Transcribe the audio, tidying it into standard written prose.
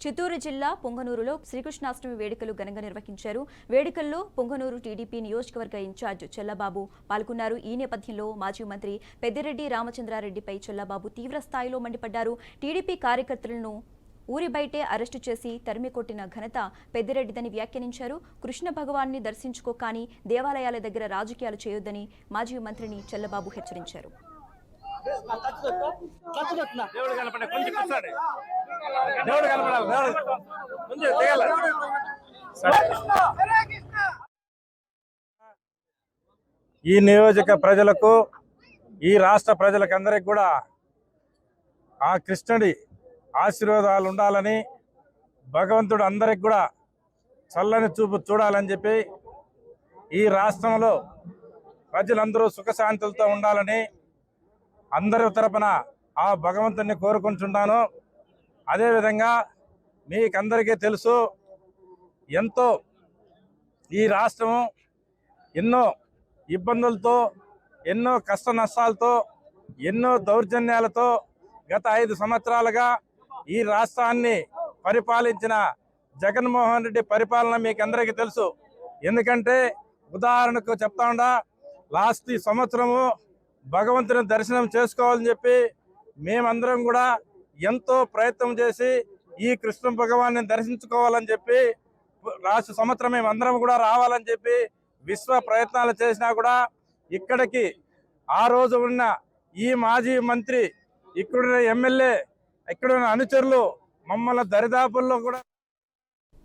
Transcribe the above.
చిత్తూరు జిల్లా పొంగనూరులో శ్రీకృష్ణాష్టమి వేడుకలు ఘనంగా నిర్వహించారు. వేడుకల్లో పొంగనూరు టీడీపీ నియోజకవర్గ ఇన్ఛార్జ్ చెల్లబాబు పాల్గొన్నారు. ఈ నేపథ్యంలో మాజీ మంత్రి పెద్దిరెడ్డి రామచంద్రారెడ్డిపై చెల్లబాబు తీవ్ర స్థాయిలో మండిపడ్డారు. టీడీపీ కార్యకర్తలను ఊరి బయటే అరెస్టు చేసి తరిమికొట్టిన ఘనత పెద్దిరెడ్డిదని వ్యాఖ్యానించారు. కృష్ణ భగవాన్ని దర్శించుకో కానీ దేవాలయాల దగ్గర రాజకీయాలు చేయొద్దని మాజీ మంత్రిని చెల్లబాబు హెచ్చరించారు. ఈ నియోజక ప్రజలకు ఈ రాష్ట్ర ప్రజలకందరికి కూడా ఆ కృష్ణుడి ఆశీర్వాదాలు ఉండాలని, భగవంతుడు అందరికి కూడా చల్లని చూపు చూడాలని చెప్పి ఈ రాష్ట్రంలో ప్రజలందరూ సుఖశాంతులతో ఉండాలని అందరి తరపున ఆ భగవంతుని కోరుకుంటున్నాను. అదేవిధంగా మీకందరికీ తెలుసు, ఎంతో ఈ రాష్ట్రం ఎన్నో ఇబ్బందులతో, ఎన్నో కష్ట నష్టాలతో, ఎన్నో దౌర్జన్యాలతో గత 5 సంవత్సరాలుగా ఈ రాష్ట్రాన్ని పరిపాలించిన జగన్మోహన్ రెడ్డి పరిపాలన మీకు అందరికీ తెలుసు. ఎందుకంటే ఉదాహరణకు చెప్తా ఉండా, లాస్ట్ సంవత్సరము భగవంతుని దర్శనం చేసుకోవాలని చెప్పి మేమందరం కూడా ఎంతో ప్రయత్నం చేసి ఈ కృష్ణ భగవాన్ని దర్శించుకోవాలని చెప్పి లాస్ట్ సంవత్సరం మేమందరం కూడా రావాలని చెప్పి విశ్వ ప్రయత్నాలు చేసినా కూడా ఇక్కడికి ఆ రోజు ఉన్న ఈ మాజీ మంత్రి, ఇక్కడున్న ఎమ్మెల్యే, ఇక్కడున్న అనుచరులు మమ్మల్ని దరిదాపుల్లో కూడా